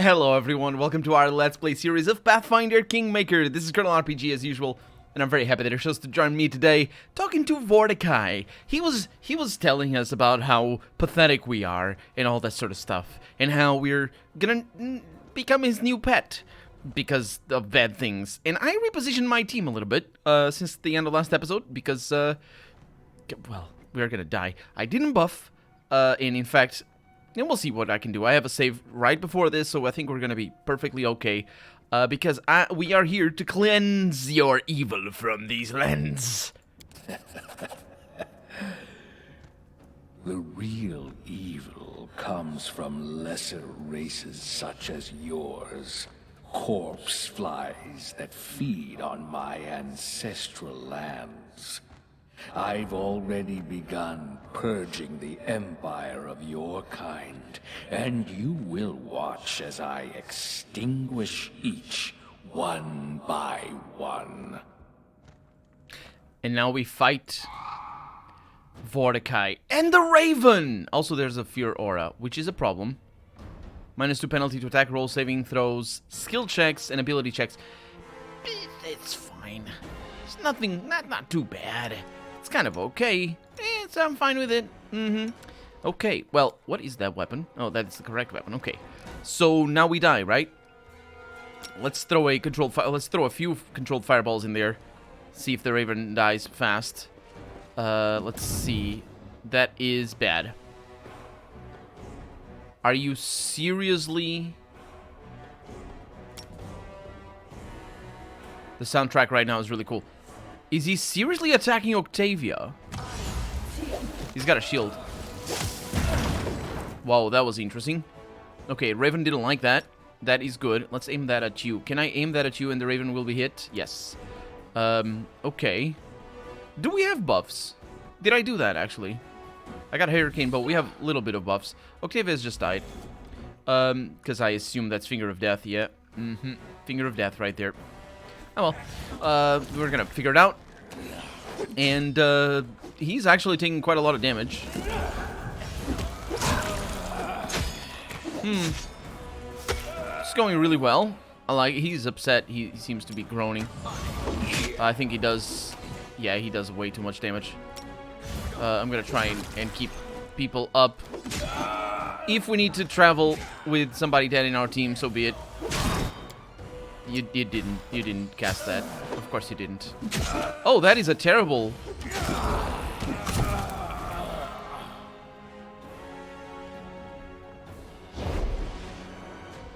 Hello everyone, welcome to our Let's Play series of Pathfinder Kingmaker. This is Colonel RPG as usual, and I'm very happy that you're chose to join me today, talking to Vordakai. He was telling us about how pathetic we are, and all that sort of stuff, and how we're gonna become his new pet, because of bad things. And I repositioned my team a little bit, since the end of last episode, because, well, we're gonna die. I didn't buff, and in fact... and we'll see what I can do. I have a save right before this, so I think we're going to be perfectly okay. Because we are here to cleanse your evil from these lands. The real evil comes from lesser races such as yours. Corpse flies that feed on my ancestral lands. I've already begun purging the empire of your kind, and you will watch as I extinguish each, one by one. And now we fight Vordakai and the Raven! Also, there's a Fear Aura, which is a problem. -2 penalty to attack, roll, saving throws, skill checks, and ability checks. It's fine. It's nothing, not too bad. It's kind of okay. I'm fine with it. Okay, well, what is that weapon? Oh, that's the correct weapon. Okay. So now we die, right? Let's throw a controlled let's throw a few controlled fireballs in there. See if the Raven dies fast. Let's see. That is bad. Are you seriously... The soundtrack right now is really cool. Is he seriously attacking Octavia? He's got a shield. Wow, that was interesting. Okay, Raven didn't like that. That is good. Let's aim that at you. Can I aim that at you and the Raven will be hit? Yes. Okay. Do we have buffs? Did I do that, actually? I got Hurricane Bow. We have a little bit of buffs. Octavia's just died. Because I assume that's Finger of Death, yeah. Finger of Death right there. Oh well, we're gonna figure it out. And he's actually taking quite a lot of damage. It's going really well. He's upset. He seems to be groaning. I think he does. Yeah, he does way too much damage. I'm gonna try and keep people up. If we need to travel with somebody dead in our team, so be it. You didn't cast that. Of course you didn't. Oh, that is a terrible...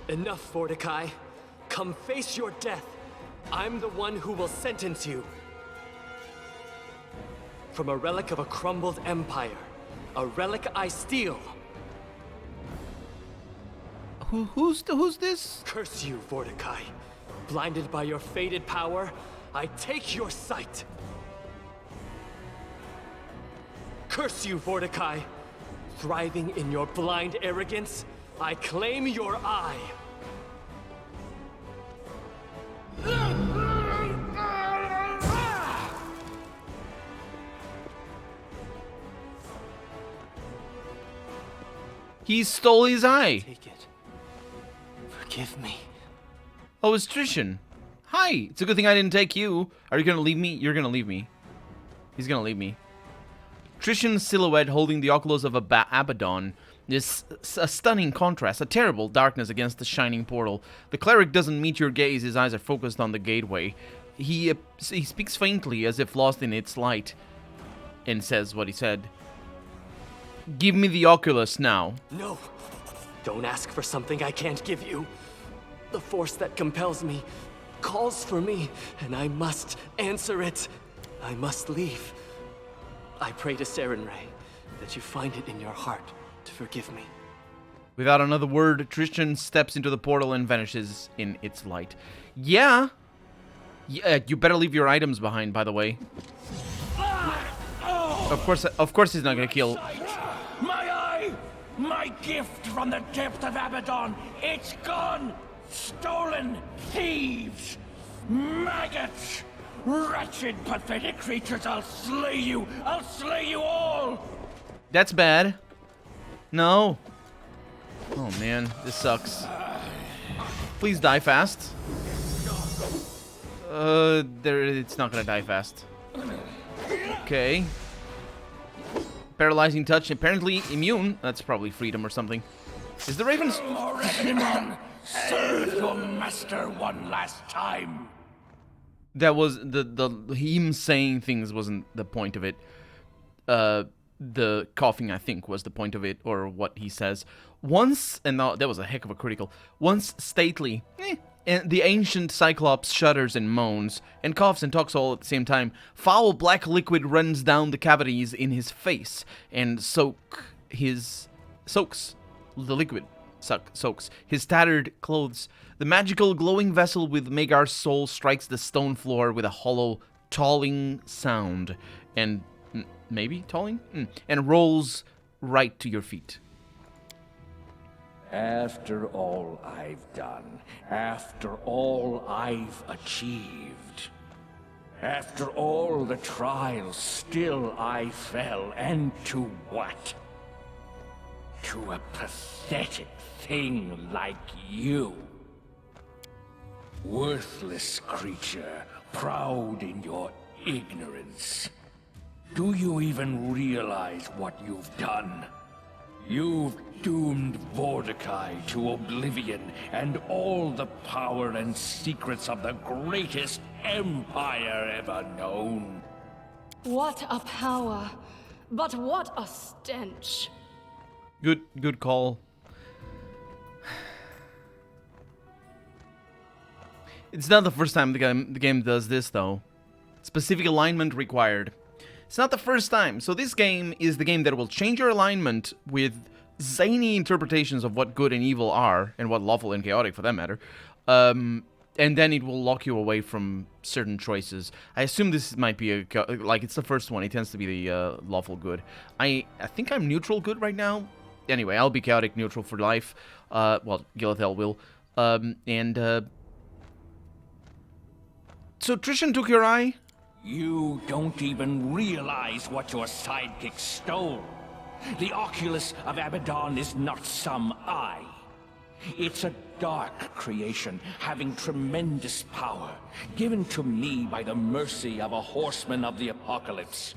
Enough, Vordakai. Come face your death. I'm the one who will sentence you. From a relic of a crumbled empire, a relic I steal. Who's this? Curse you, Vordakai. Blinded by your faded power, I take your sight. Curse you, Vordakai. Thriving in your blind arrogance, I claim your eye. He stole his eye. Take it. Forgive me. Oh, it's Trishan. Hi. It's a good thing I didn't take you. Are you gonna leave me? You're gonna leave me. He's gonna leave me. Trishan's silhouette holding the oculus of Abaddon is a stunning contrast, a terrible darkness against the shining portal. The cleric doesn't meet your gaze. His eyes are focused on the gateway. He speaks faintly as if lost in its light and says what he said. Give me the oculus now. No. Don't ask for something I can't give you. The force that compels me calls for me, and I must answer it. I must leave. I pray to Sarenrae that you find it in your heart to forgive me. Without another word, Tristan steps into the portal and vanishes in its light. Yeah, you better leave your items behind, by the way. Of course he's not gonna kill. My eye! My gift from the depth of Abaddon! It's gone! Stolen! Thieves! Maggots! Wretched, pathetic creatures! I'll slay you! I'll slay you all! That's bad. No. Oh man, this sucks. Please die fast. It's not gonna die fast. Okay. Paralyzing touch, apparently immune. That's probably freedom or something. Is the Raven's... Simon, serve your master one last time. That was the him saying things wasn't the point of it. The coughing, I think, was the point of it, or what he says. Once, and that was a heck of a critical. Once stately, and the ancient Cyclops shudders and moans, and coughs and talks all at the same time. Foul black liquid runs down the cavities in his face, and soaks his tattered clothes. The magical glowing vessel with Magar's soul strikes the stone floor with a hollow, tolling sound, and maybe tolling? And rolls right to your feet. After all I've done, after all I've achieved, after all the trials, still I fell, and to what? To a pathetic thing like you. Worthless creature, proud in your ignorance. Do you even realize what you've done? You've doomed Vordakai to oblivion and all the power and secrets of the greatest empire ever known. What a power, but what a stench. Good call. It's not the first time the game does this, though. Specific alignment required. It's not the first time. So this game is the game that will change your alignment with zany interpretations of what good and evil are, and what lawful and chaotic, for that matter. And then it will lock you away from certain choices. I assume this might be like it's the first one. It tends to be the lawful good. I think I'm neutral good right now. Anyway, I'll be chaotic neutral for life. Well, Gilithel will. So Trishan took your eye? You don't even realize what your sidekick stole. The Oculus of Abaddon is not some eye. It's a dark creation, having tremendous power, given to me by the mercy of a horseman of the apocalypse.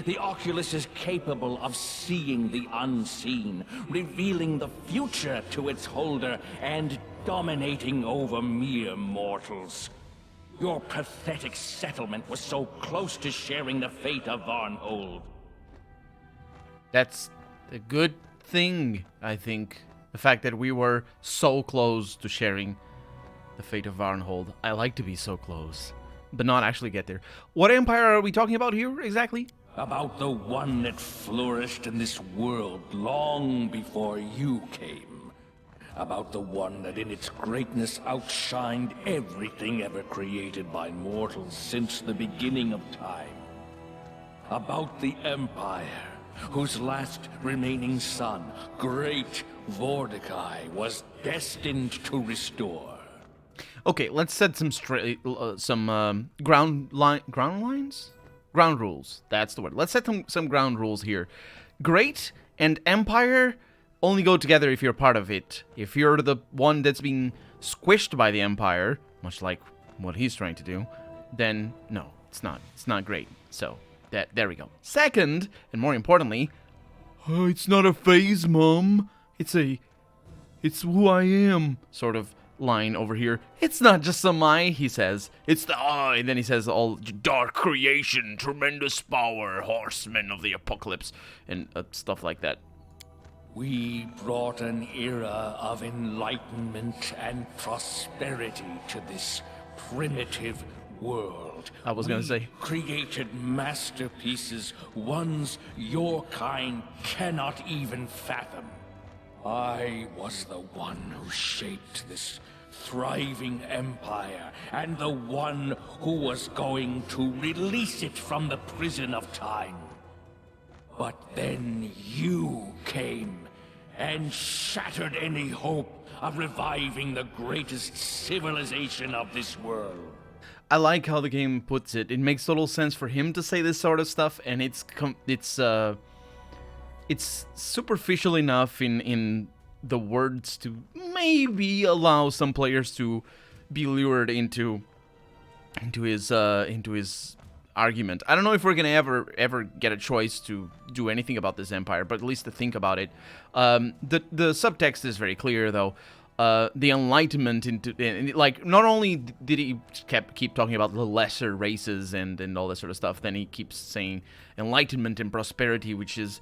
The Oculus is capable of seeing the unseen, revealing the future to its holder, and dominating over mere mortals. Your pathetic settlement was so close to sharing the fate of Varnhold. That's a good thing, I think. The fact that we were so close to sharing the fate of Varnhold. I like to be so close, but not actually get there. What empire are we talking about here, exactly? About the one that flourished in this world long before you came. About the one that in its greatness outshined everything ever created by mortals since the beginning of time. About the Empire, whose last remaining son, Great Vordakai, was destined to restore. Okay, let's set some ground rules. That's the word. Let's set some ground rules here. Great and Empire only go together if you're part of it. If you're the one that's being squished by the Empire, much like what he's trying to do, then no, it's not. It's not great. So there we go. Second, and more importantly, it's not a phase, Mom. It's who I am sort of line over here. It's not just some eye, he says. It's the eye. And then he says all dark creation, tremendous power, horsemen of the apocalypse, and stuff like that. We brought an era of enlightenment and prosperity to this primitive world. I was gonna say. Created masterpieces, ones your kind cannot even fathom. I was the one who shaped this thriving empire, and the one who was going to release it from the prison of time. But then you came and shattered any hope of reviving the greatest civilization of this world. I like how the game puts it. It makes total sense for him to say this sort of stuff, and it's superficial enough in the words to maybe allow some players to be lured into his argument. I don't know if we're gonna ever get a choice to do anything about this empire, but at least to think about it. The subtext is very clear, though. The Enlightenment like, not only did he keep talking about the lesser races and all that sort of stuff, then he keeps saying Enlightenment and prosperity, which is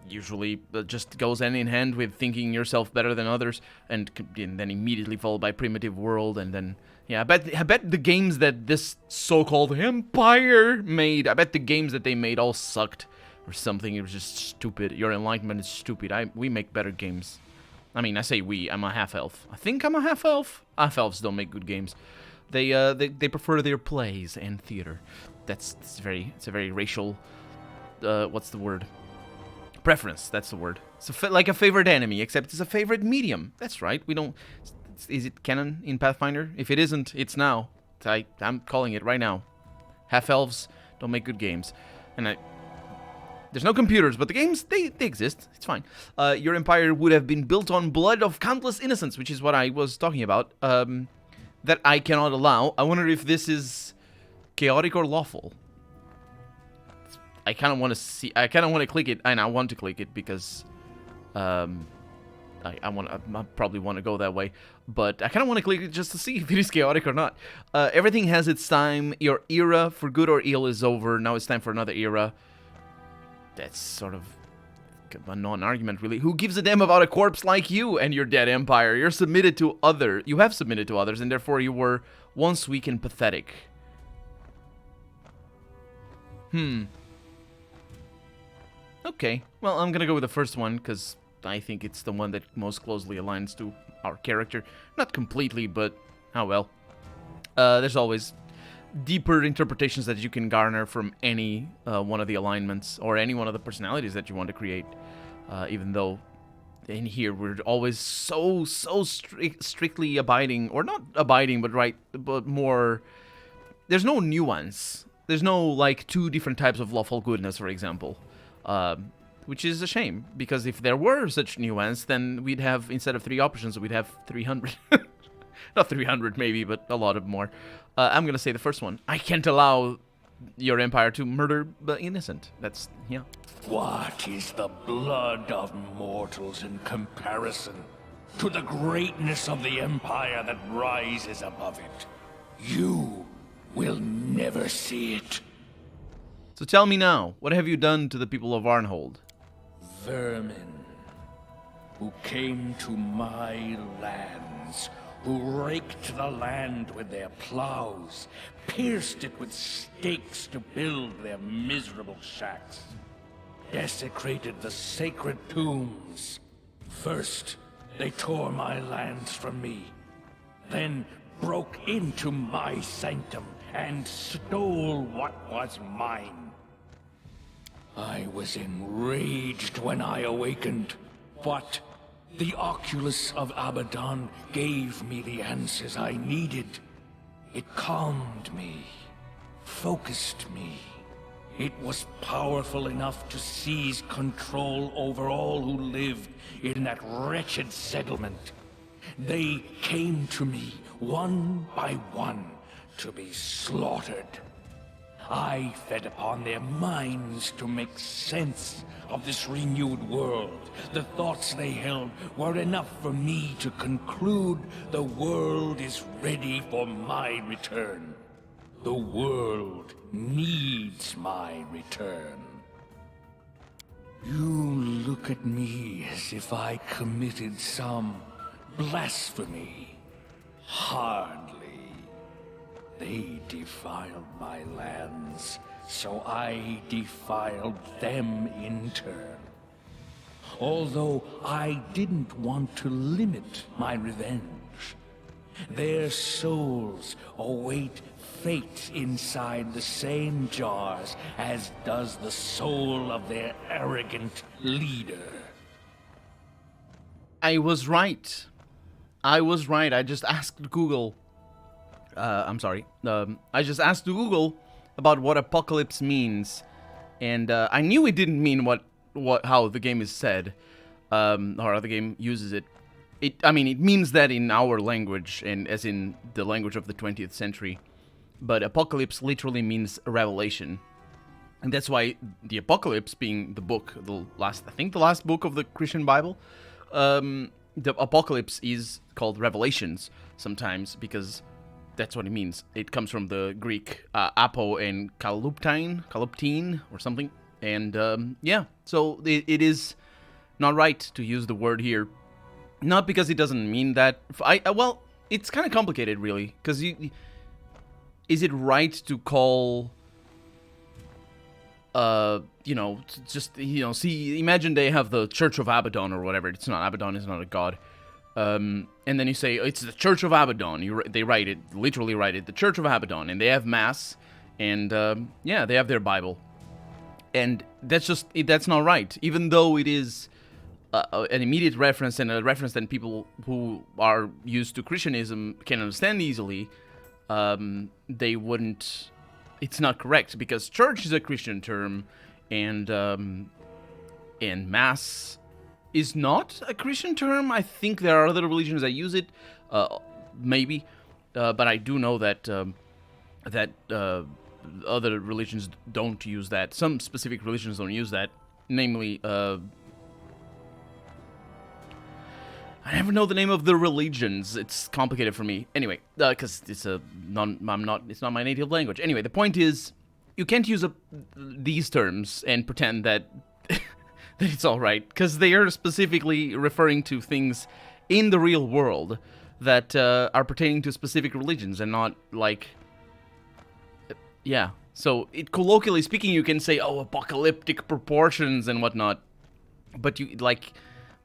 usually just goes hand in hand with thinking yourself better than others, and then immediately followed by primitive world, and then yeah, I bet the games that this so-called empire made, I bet the games that they made all sucked or something. It was just stupid. Your Enlightenment is stupid. We make better games. I mean, I say we. I'm a half-elf. I think I'm a half-elf. Half-elves don't make good games. They prefer their plays and theater. It's a very racial. What's the word? Preference. That's the word. It's like a favorite enemy, except it's a favorite medium. That's right. We don't. Is it canon in Pathfinder? If it isn't, it's now. I'm calling it right now. Half-elves don't make good games, and there's no computers, but the games, they exist. It's fine. Your empire would have been built on blood of countless innocents, which is what I was talking about, that I cannot allow. I wonder if this is chaotic or lawful. I kind of want to click it, and I want to click it because I probably want to go that way, but I kind of want to click it just to see if it is chaotic or not. Everything has its time. Your era, for good or ill, is over. Now it's time for another era. That's sort of a non-argument, really. Who gives a damn about a corpse like you and your dead empire? You have submitted to others, and therefore you were once weak and pathetic. Okay, well, I'm gonna go with the first one, because I think it's the one that most closely aligns to our character. Not completely, but oh well. There's always deeper interpretations that you can garner from any one of the alignments or any one of the personalities that you want to create, even though in here we're always so strictly abiding, or not abiding, but more, there's no nuance. There's no like two different types of lawful goodness, for example, which is a shame, because if there were such nuance, then we'd have, instead of 3 options, we'd have 300. Not 300 maybe, but a lot of more. I'm gonna say the first one. I can't allow your empire to murder the innocent. That's, yeah. What is the blood of mortals in comparison to the greatness of the empire that rises above it? You will never see it. So tell me now, what have you done to the people of Arnhold? Vermin who came to my lands, who raked the land with their plows, pierced it with stakes to build their miserable shacks, desecrated the sacred tombs. First, they tore my lands from me, then broke into my sanctum and stole what was mine. I was enraged when I awakened, but the Oculus of Abaddon gave me the answers I needed. It calmed me, focused me. It was powerful enough to seize control over all who lived in that wretched settlement. They came to me, one by one, to be slaughtered. I fed upon their minds to make sense of this renewed world. The thoughts they held were enough for me to conclude the world is ready for my return. The world needs my return. You look at me as if I committed some blasphemy. Hardly. They defiled my lands, so I defiled them in turn. Although I didn't want to limit my revenge, their souls await fate inside the same jars as does the soul of their arrogant leader. I was right. I just asked Google. I just asked Google about what apocalypse means, and I knew it didn't mean how the game is said. or other game uses it. I mean, it means that in our language, and as in the language of the 20th century. But apocalypse literally means revelation. And that's why the Apocalypse, being the book, I think the last book of the Christian Bible, the Apocalypse is called Revelations sometimes, because that's what it means. It comes from the Greek apo and kaluptine or something. And yeah, so it is not right to use the word here. Not because it doesn't mean that. Well, it's kind of complicated, really, because is it right to call... see, imagine they have the Church of Abaddon or whatever. It's not, Abaddon is not a god. And then you say, it's the Church of Abaddon. They literally write it, the Church of Abaddon. And they have Mass, and yeah, they have their Bible. And that's not right. Even though it is an immediate reference, and a reference that people who are used to Christianism can understand easily, they wouldn't... It's not correct, because church is a Christian term, and Mass is not a Christian term. I think there are other religions that use it, maybe, but I do know that other religions don't use that. Some specific religions don't use that, namely... I never know the name of the religions. It's complicated for me. Anyway, because it's not my native language. Anyway, the point is, you can't use these terms and pretend that that it's all right, because they are specifically referring to things in the real world that are pertaining to specific religions, and not like, yeah. So, colloquially speaking, you can say, "Oh, apocalyptic proportions" and whatnot, but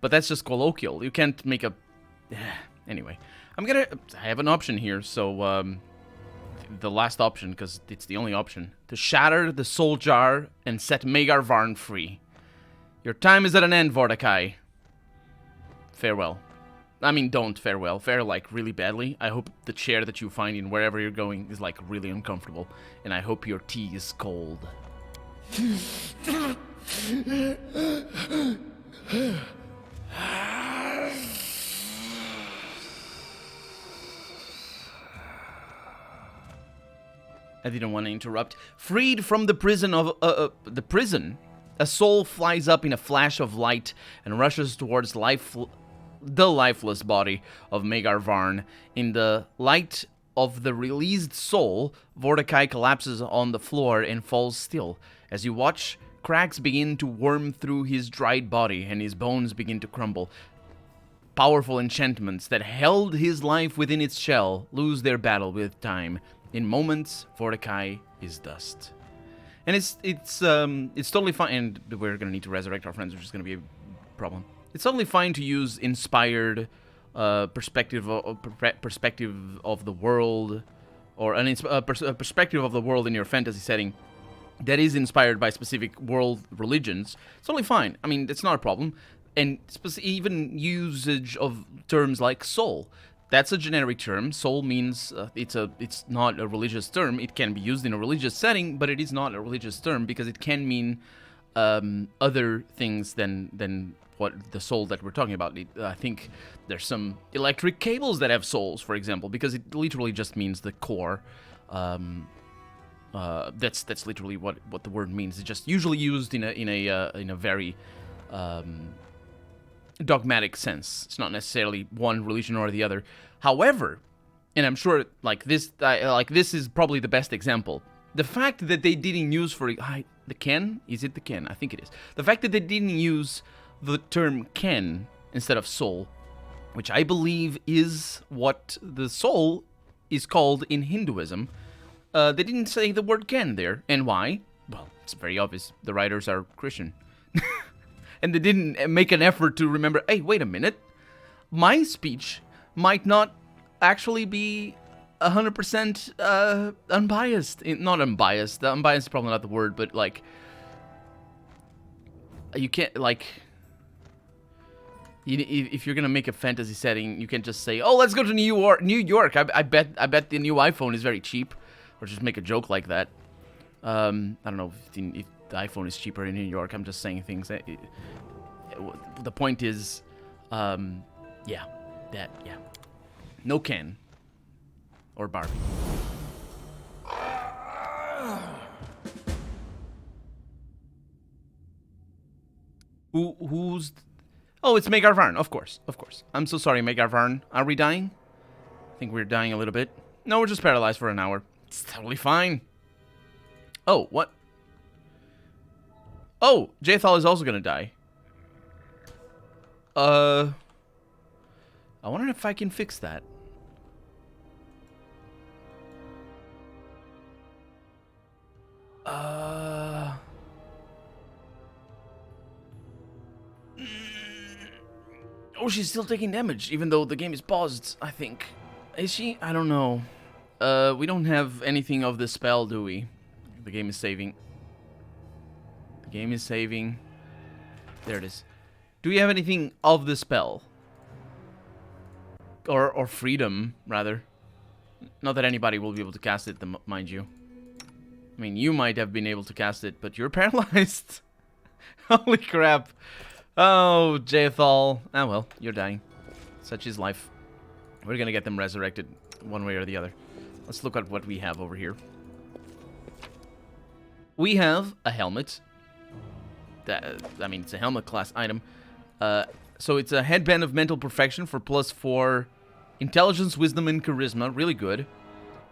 But that's just colloquial. You can't make a... Anyway, I have an option here, so... the last option, because it's the only option. To shatter the soul jar and set Magar Varn free. Your time is at an end, Vordakai. Farewell. I mean, don't farewell. Fare, like, really badly. I hope the chair that you find in wherever you're going is, like, really uncomfortable. And I hope your tea is cold. I didn't want to interrupt. Freed from the prison of... the prison? A soul flies up in a flash of light and rushes towards the lifeless body of Magar Varn. In the light of the released soul, Vordakai collapses on the floor and falls still. As you watch, cracks begin to worm through his dried body and his bones begin to crumble. Powerful enchantments that held his life within its shell lose their battle with time. In moments, Vordakai is dust. And it's totally fine, and we're gonna need to resurrect our friends, which is gonna be a problem. It's totally fine to use inspired perspective of the world, or a perspective of the world in your fantasy setting that is inspired by specific world religions. It's totally fine. I mean, it's not a problem. And even usage of terms like soul. That's a generic term. Soul means it's not a religious term. It can be used in a religious setting, but it is not a religious term because it can mean other things than what the soul that we're talking about. I think there's some electric cables that have souls, for example, because it literally just means the core. That's literally what the word means. It's just usually used in a very dogmatic sense. It's not necessarily one religion or the other. However, and I'm sure this is probably the best example. The fact that they didn't use the Ken? Is it the Ken? I think it is. The fact that they didn't use the term Ken instead of soul, which I believe is what the soul is called in Hinduism. They didn't say the word Ken there. And why? Well, it's very obvious. The writers are Christian. And they didn't make an effort to remember, hey, wait a minute. My speech might not actually be 100% unbiased. Not unbiased. Unbiased is probably not the word, but you can't, if you're gonna make a fantasy setting, you can't just say, oh, let's go to New York. I bet the new iPhone is very cheap. Or just make a joke like that. I don't know if the iPhone is cheaper in New York. I'm just saying things. the point is, yeah. No Ken. Or Barbie. Who's... Oh, it's Megar Varn, of course. I'm so sorry, Megar Varn. Are we dying? I think we're dying a little bit. No, we're just paralyzed for an hour. It's totally fine. Oh, what? Oh, Jaethal is also gonna die. I wonder if I can fix that. Oh, she's still taking damage, even though the game is paused, I think. Is she? I don't know. We don't have anything of the spell, do we? The game is saving. The game is saving. There it is. Do we have anything of the spell? Or freedom, rather. Not that anybody will be able to cast it, mind you. I mean, you might have been able to cast it, but you're paralyzed. Holy crap. Oh, Jaethal. Ah, well, you're dying. Such is life. We're gonna get them resurrected one way or the other. Let's look at what we have over here. We have a helmet. I mean, it's a helmet class item. So it's a headband of mental perfection for +4 intelligence, wisdom, and charisma. Really good.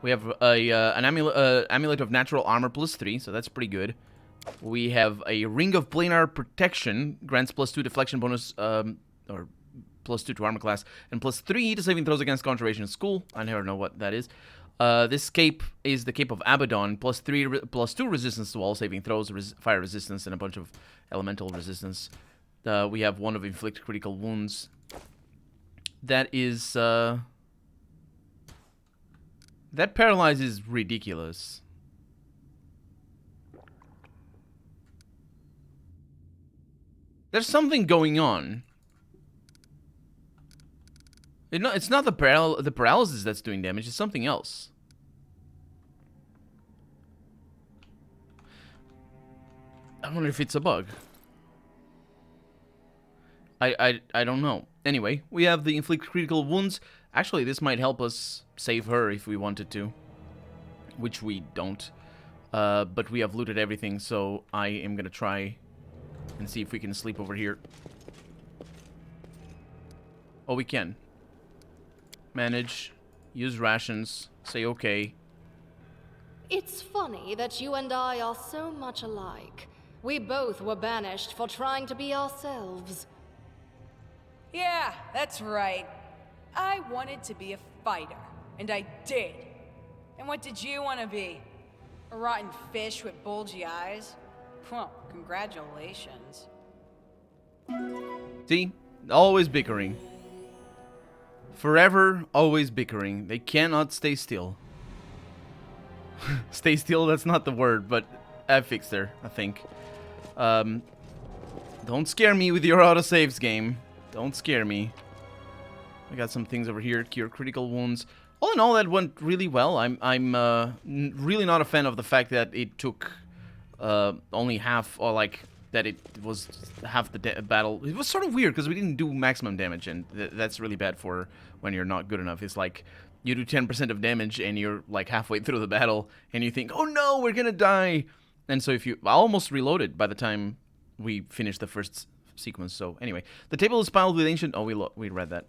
We have an amulet of natural armor +3, so that's pretty good. We have a ring of planar protection, grants +2 deflection bonus, or +2 to armor class, and +3 to saving throws against conjuration in school. I never know what that is. This cape is the Cape of Abaddon, +2 resistance to all saving throws, fire resistance, and a bunch of elemental resistance. We have one of inflict critical wounds. That is, that paralyzes ridiculous. There's something going on. It's not the paralysis that's doing damage, it's something else. I wonder if it's a bug. I don't know. Anyway, we have the inflict critical wounds. Actually, this might help us save her if we wanted to. Which we don't. But we have looted everything, so I am gonna try and see if we can sleep over here. Oh, we can. Manage. Use rations. Say okay. It's funny that you and I are so much alike. We both were banished for trying to be ourselves. Yeah, that's right. I wanted to be a fighter, and I did. And what did you want to be? A rotten fish with bulgy eyes? Well, congratulations. See? Always bickering. Forever, always bickering. They cannot stay still. Stay still, that's not the word, but I fixed her, I think. Don't scare me with your autosaves, game. Don't scare me. I got some things over here. Cure critical wounds. All in all, that went really well. I'm really not a fan of the fact that it took only half, or like that it was half the battle. It was sort of weird because we didn't do maximum damage, and that's really bad for when you're not good enough. It's like you do 10% of damage and you're like halfway through the battle and you think, oh no, we're gonna die. And so I almost reloaded by the time we finished the first sequence. So anyway, the table is piled with ancient... Oh, we read that.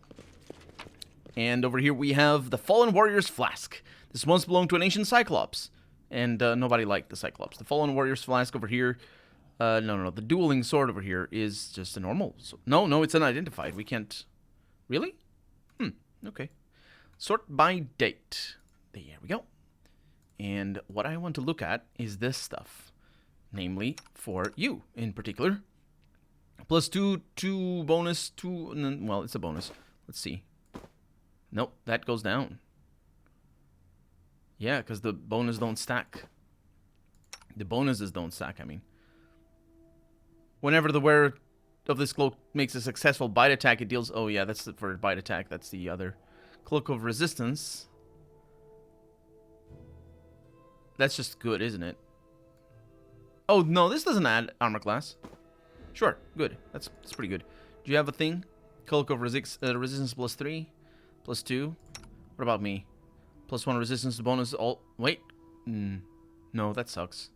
And over here we have the Fallen Warrior's Flask. This once belonged to an ancient Cyclops. And nobody liked the Cyclops. The Fallen Warrior's Flask over here... No. The dueling sword over here is just a normal... No, it's unidentified. We can't... Really? Okay. Sort by date. There we go. And what I want to look at is this stuff. Namely, for you in particular. +2 bonus, 2... Well, it's a bonus. Let's see. Nope, that goes down. Yeah, because the bonus don't stack. The bonuses don't stack, I mean. Whenever the wearer of this cloak makes a successful bite attack, it deals... Oh, yeah, that's for bite attack. That's the other. Cloak of Resistance. That's just good, isn't it? Oh, no, this doesn't add armor class. Sure, good. That's pretty good. Do you have a thing? Cloak of resistance +3, +2. What about me? +1 resistance to bonus. All wait, no, that sucks.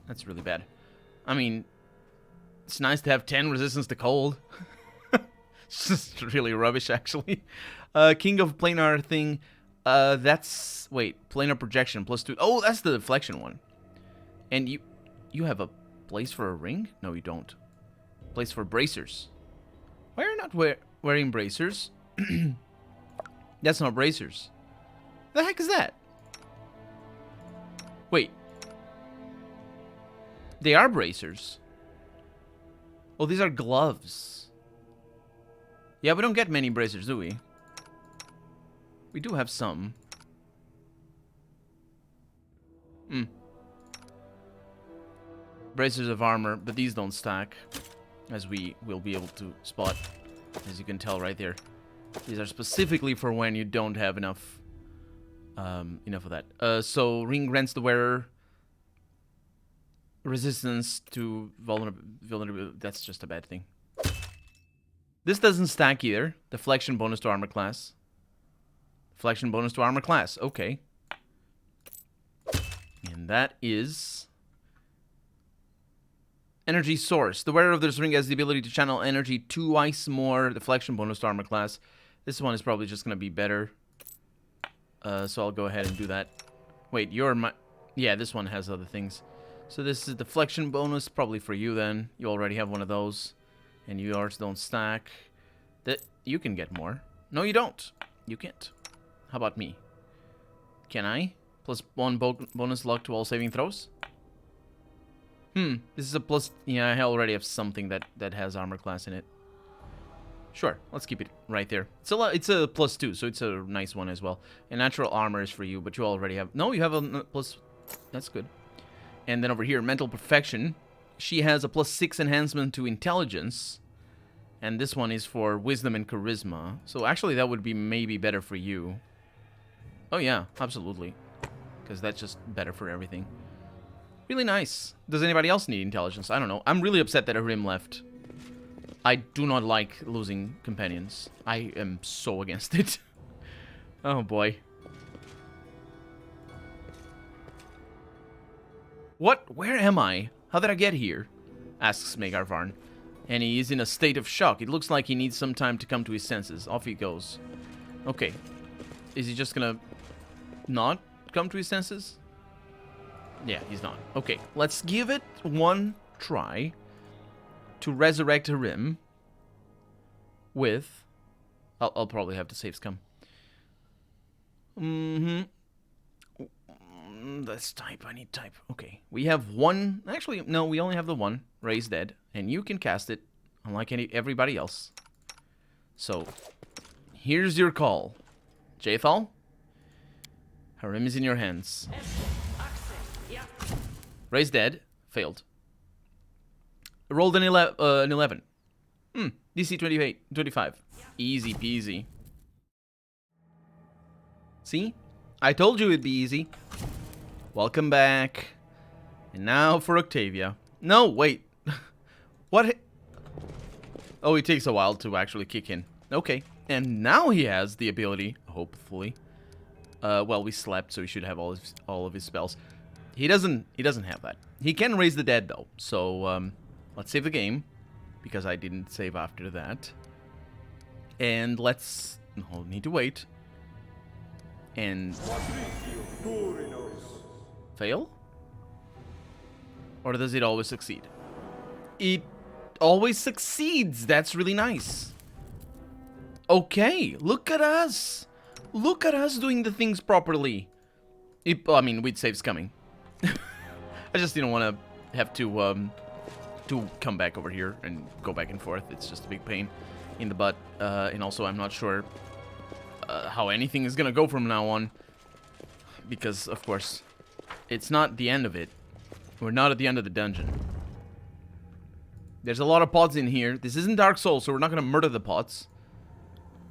That's really bad. I mean, it's nice to have 10 resistance to cold. It's just really rubbish, actually. King of planar thing. That's wait, planar projection +2. Oh, that's the deflection one. And you have a place for a ring? No, you don't. Place for bracers. Why are you not wearing bracers? That's not bracers. The heck is that? Wait. They are bracers. Oh, these are gloves. Yeah, we don't get many bracers, do we? We do have some. Bracers of armor, but these don't stack, as we will be able to spot, as you can tell right there. These are specifically for when you don't have enough of that. So ring grants the wearer resistance to vulnerability. That's just a bad thing. This doesn't stack either. Deflection bonus to armor class. Deflection bonus to armor class. Okay. And that is energy source. The wearer of this ring has the ability to channel energy twice more. Deflection bonus to armor class. This one is probably just going to be better. So I'll go ahead and do that. Wait, yeah, this one has other things. So this is deflection bonus, probably for you then. You already have one of those. And yours don't stack. You can get more. No, you don't. You can't. How about me? Can I? +1 bonus luck to all saving throws? This is a plus... Yeah, I already have something that has armor class in it. Sure, let's keep it right there. It's a +2, so it's a nice one as well. And natural armor is for you, but you already have... No, you have a plus... That's good. And then over here, mental perfection. She has a +6 enhancement to intelligence. And this one is for wisdom and charisma. So actually, that would be maybe better for you. Oh yeah, absolutely. Because that's just better for everything. Really nice. Does anybody else need intelligence? I don't know. I'm really upset that Arim left. I do not like losing companions. I am so against it. Oh boy. What? Where am I? How did I get here? Asks Magar Varn. And he is in a state of shock. It looks like he needs some time to come to his senses. Off he goes. Okay. Is he just gonna not come to his senses? Yeah, he's not. Okay, let's give it one try to resurrect Arim with... I'll probably have to save scum. Let's type. I need type. Okay, we have one... Actually, no, we only have the one. Raise Dead. And you can cast it, unlike everybody else. So, here's your call. Jaethal, Arim is in your hands. Raise Dead. Failed. Rolled an 11. DC 25. Easy peasy. See? I told you it'd be easy. Welcome back. And now for Octavia. No, wait. What? Oh, it takes a while to actually kick in. Okay. And now he has the ability, hopefully. Well, we slept, so he should have all of his spells. He doesn't have that. He can raise the dead, though. So, let's save the game. Because I didn't save after that. And let's... No, need to wait. And... Fail? Or does it always succeed? It always succeeds. That's really nice. Okay, look at us. Look at us doing the things properly. I mean, with saves coming. I just didn't want to have to come back over here and go back and forth. It's just a big pain in the butt. And also, I'm not sure how anything is going to go from now on. Because, of course, it's not the end of it. We're not at the end of the dungeon. There's a lot of pots in here. This isn't Dark Souls, so we're not going to murder the pots.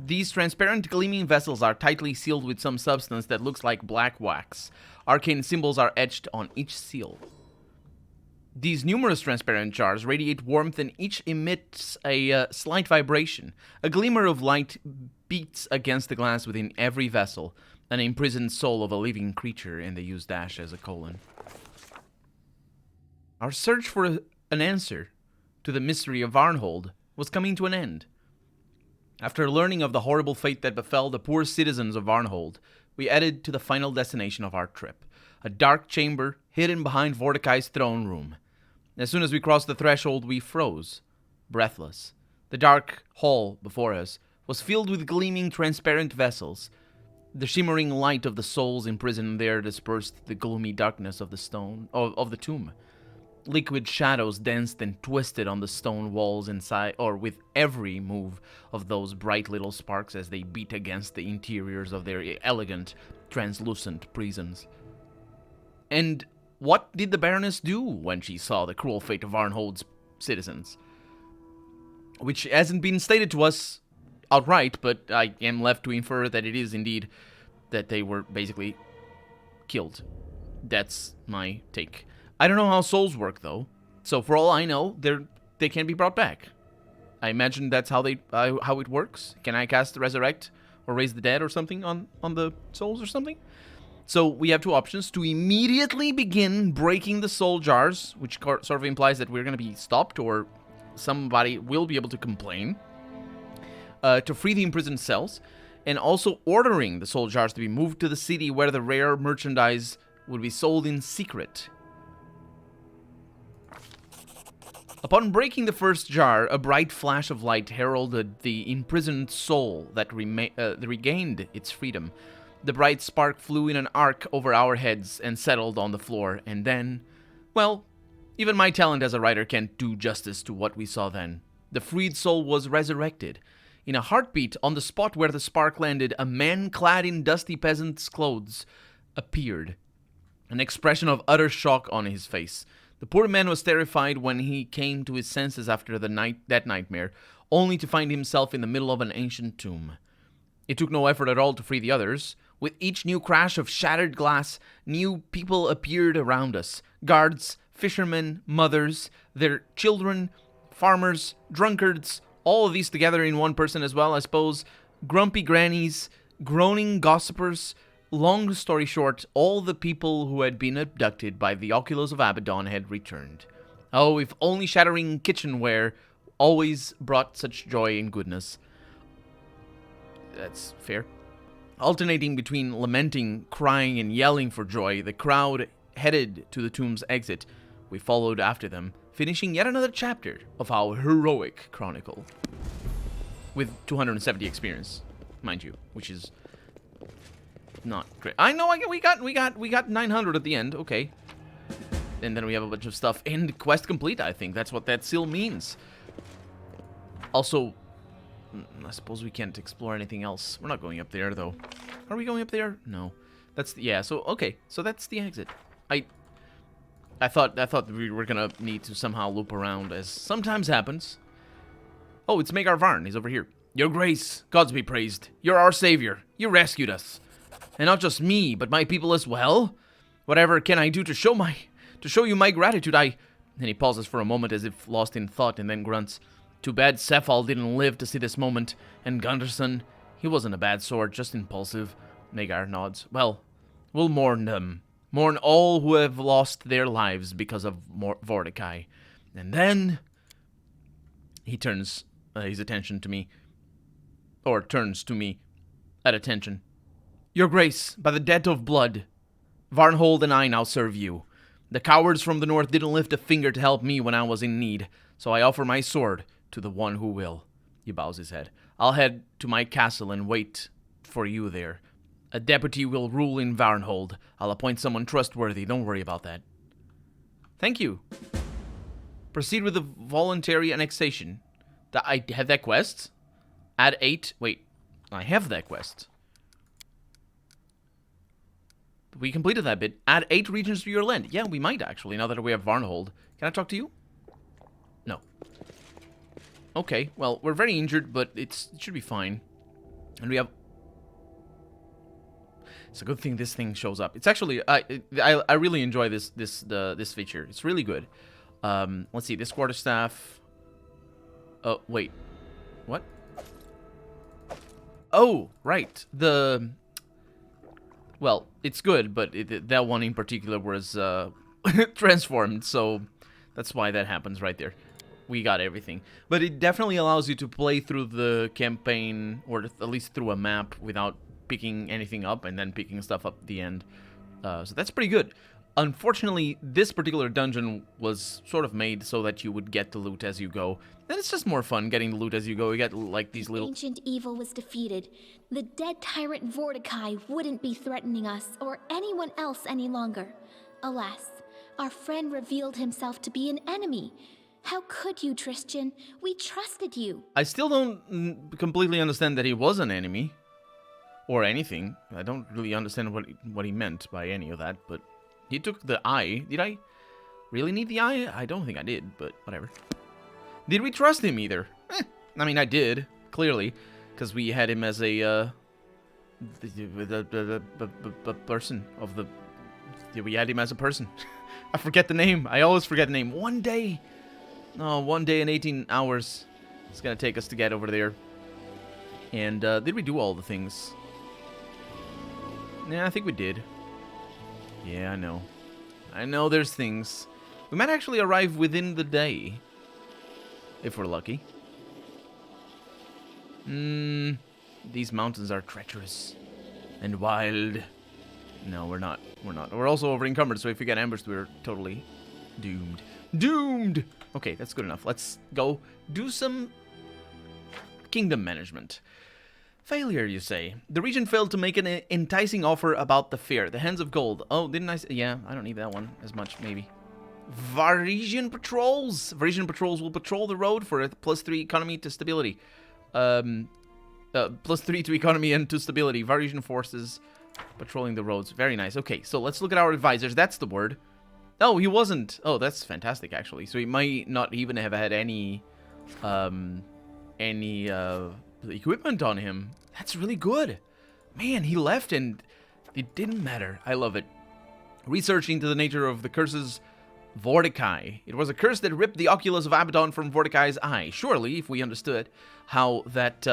These transparent gleaming vessels are tightly sealed with some substance that looks like black wax. Arcane symbols are etched on each seal. These numerous transparent jars radiate warmth and each emits a slight vibration. A glimmer of light beats against the glass within every vessel, an imprisoned soul of a living creature, and they use dash as a colon. Our search for an answer to the mystery of Varnhold was coming to an end. After learning of the horrible fate that befell the poor citizens of Varnhold, we headed to the final destination of our trip, a dark chamber hidden behind Vordakai's throne room. As soon as we crossed the threshold, we froze, breathless. The dark hall before us was filled with gleaming, transparent vessels. The shimmering light of the souls imprisoned there dispersed the gloomy darkness of the tomb. Liquid shadows danced and twisted on the stone walls inside, or with every move of those bright little sparks as they beat against the interiors of their elegant, translucent prisons. And what did the Baroness do when she saw the cruel fate of Varnhold's citizens? Which hasn't been stated to us outright, but I am left to infer that it is indeed that they were basically killed. That's my take. I don't know how souls work, though. So for all I know, they can be brought back. I imagine that's how it works. Can I cast Resurrect or Raise the Dead or something on the souls or something? So we have two options: to immediately begin breaking the soul jars, which sort of implies that we're going to be stopped or somebody will be able to complain, to free the imprisoned cells, and also ordering the soul jars to be moved to the city where the rare merchandise would be sold in secret. Upon breaking the first jar, a bright flash of light heralded the imprisoned soul that regained its freedom. The bright spark flew in an arc over our heads and settled on the floor, and then, well, even my talent as a writer can't do justice to what we saw then. The freed soul was resurrected. In a heartbeat, on the spot where the spark landed, a man clad in dusty peasant's clothes appeared, an expression of utter shock on his face. The poor man was terrified when he came to his senses after that nightmare, only to find himself in the middle of an ancient tomb. It took no effort at all to free the others. With each new crash of shattered glass, new people appeared around us. Guards, fishermen, mothers, their children, farmers, drunkards, all of these together in one person as well, I suppose. Grumpy grannies, groaning gossipers. Long story short, all the people who had been abducted by the Oculus of Abaddon had returned. Oh, if only shattering kitchenware always brought such joy and goodness. That's fair. Alternating between lamenting, crying, and yelling for joy, the crowd headed to the tomb's exit. We followed after them, finishing yet another chapter of our heroic chronicle. With 270 experience, mind you, which is not great. I know we got 900 at the end, okay. And then we have a bunch of stuff. And quest complete, I think. That's what that seal means. Also, I suppose we can't explore anything else. We're not going up there, though. Are we going up there? No. That's yeah, so okay. So that's the exit. I thought we were gonna need to somehow loop around, as sometimes happens. Oh, it's Magar Varn. He's over here. Your Grace, gods be praised. You're our savior. You rescued us. And not just me, but my people as well? Whatever can I do to show you my gratitude? And he pauses for a moment as if lost in thought, and then grunts. Too bad Cephal didn't live to see this moment. And Gunderson, he wasn't a bad sort, just impulsive. Magar nods. Well, we'll mourn them. Mourn all who have lost their lives because of Vordakai. And then he turns his attention to me. Or turns to me at attention. Your Grace, by the debt of blood, Varnhold and I now serve you. The cowards from the north didn't lift a finger to help me when I was in need, so I offer my sword to the one who will. He bows his head. I'll head to my castle and wait for you there. A deputy will rule in Varnhold. I'll appoint someone trustworthy. Don't worry about that. Thank you. Proceed with the voluntary annexation. I have that quest? Add 8. Wait, I have that quest. We completed that bit. Add 8 regions to your land. Yeah, we might actually, now that we have Varnhold. Can I talk to you? No. Okay, well, we're very injured, but it should be fine. And we have... It's a good thing this thing shows up. It's actually... I really enjoy this feature. It's really good. Let's see, this quarterstaff. Oh, wait. What? Oh, right. Well, it's good, but that one in particular was transformed, so that's why that happens right there. We got everything. But it definitely allows you to play through the campaign, or at least through a map, without picking anything up and then picking stuff up at the end. So that's pretty good. Unfortunately, this particular dungeon was sort of made so that you would get the loot as you go. And it's just more fun getting the loot as you go. You get, like, these little... Ancient evil was defeated. The dead tyrant Vordakai wouldn't be threatening us or anyone else any longer. Alas, our friend revealed himself to be an enemy. How could you, Tristan? We trusted you. I still don't completely understand that he was an enemy. Or anything. I don't really understand what he meant by any of that, but... He took the eye. Did I really need the eye? I don't think I did, but whatever. Did we trust him either? I mean, I did, clearly, because we had him as a person of the... We had him as a person. I forget the name. I always forget the name. One day. No, 1 day and 18 hours. It's going to take us to get over there. And did we do all the things? Yeah, I think we did. Yeah, I know. I know there's things. We might actually arrive within the day. If we're lucky. These mountains are treacherous. And wild. No, we're not. We're not. We're also over encumbered, so if we get ambushed, we're totally doomed. Doomed! Okay, that's good enough. Let's go do some kingdom management. Failure, you say. The region failed to make an enticing offer about the fair. The Hands of Gold. Oh, didn't I say? Yeah, I don't need that one as much, maybe. Varisian patrols. Varisian patrols will patrol the road for a +3 economy to stability. +3 to economy and to stability. Varisian forces patrolling the roads. Very nice. Okay, so let's look at our advisors. That's the word. Oh, he wasn't. Oh, that's fantastic, actually. So he might not even have had any equipment on him. That's really good. Man, he left and it didn't matter. I love it. Research into the nature of the curses Vordakai. It was a curse that ripped the oculus of Abaddon from Vordakai's eye. Surely, if we understood how that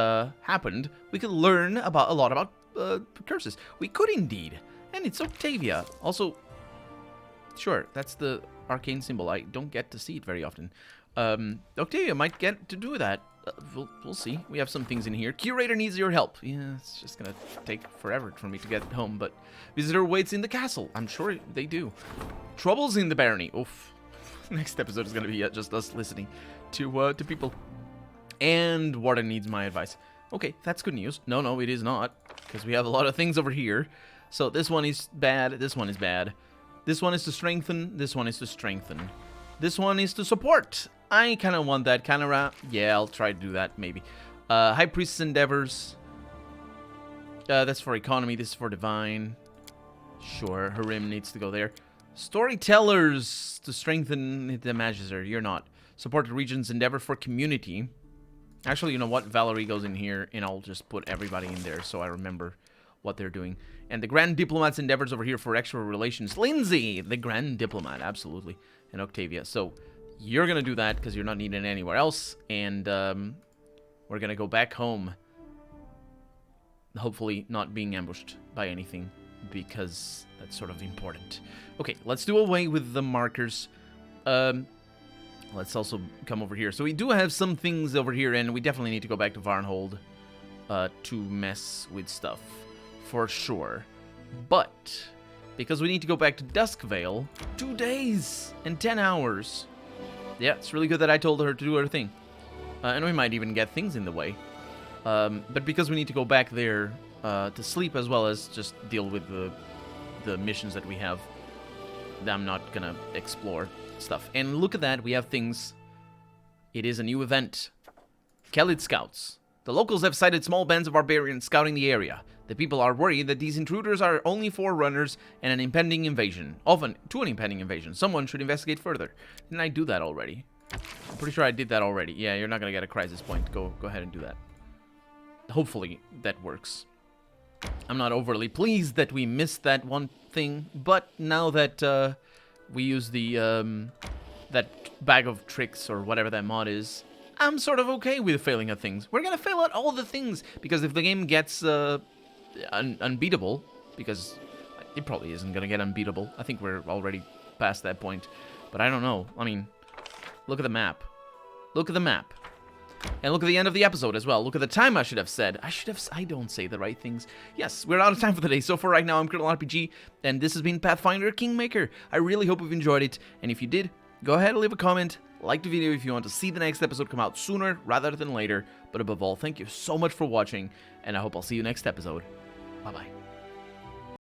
happened, we could learn a lot about curses. We could indeed. And it's Octavia. Also, sure, that's the arcane symbol. I don't get to see it very often. Octavia might get to do that. We'll see. We have some things in here. Curator needs your help. Yeah, it's just gonna take forever for me to get home, but visitor waits in the castle. I'm sure they do. Troubles in the barony. Oof. Next episode is gonna be just us listening to people. And Warden needs my advice. Okay, that's good news. No, it is not, because we have a lot of things over here. So this one is bad. This one is bad. This one is to strengthen. This one is to strengthen. This one is to support. I kind of want that kind of... yeah, I'll try to do that, maybe. High Priest's Endeavors. That's for economy. This is for divine. Sure, Harim needs to go there. Storytellers to strengthen the Magister. You're not. Support the region's endeavor for community. Actually, you know what? Valerie goes in here, and I'll just put everybody in there so I remember what they're doing. And the Grand Diplomat's endeavors over here for extra relations. Lindsay, the Grand Diplomat, absolutely. And Octavia. So... you're going to do that because you're not needed anywhere else. And we're going to go back home. Hopefully not being ambushed by anything, because that's sort of important. Okay, let's do away with the markers. Let's also come over here. So we do have some things over here, and we definitely need to go back to Varnhold to mess with stuff. For sure. But, because we need to go back to Duskvale, 2 days and 10 hours... yeah, it's really good that I told her to do her thing. And we might even get things in the way. But because we need to go back there to sleep as well as just deal with the missions that we have, I'm not going to explore stuff. And look at that, we have things. It is a new event. Kelid Scouts. The locals have sighted small bands of barbarians scouting the area. The people are worried that these intruders are only forerunners and an impending invasion. To an impending invasion. Someone should investigate further. Didn't I do that already? I'm pretty sure I did that already. Yeah, you're not going to get a crisis point. Go ahead and do that. Hopefully that works. I'm not overly pleased that we missed that one thing, but now that we use the that bag of tricks or whatever that mod is, I'm sort of okay with failing at things. We're gonna fail at all the things, because if the game gets unbeatable, because it probably isn't gonna get unbeatable. I think we're already past that point. But I don't know. I mean, look at the map. Look at the map. And look at the end of the episode as well. Look at the time I should have said. I don't say the right things. Yes, we're out of time for the day. So for right now, I'm Colonel RPG, and this has been Pathfinder Kingmaker. I really hope you've enjoyed it. And if you did, go ahead and leave a comment. Like the video if you want to see the next episode come out sooner rather than later. But above all, thank you so much for watching, and I hope I'll see you next episode. Bye-bye.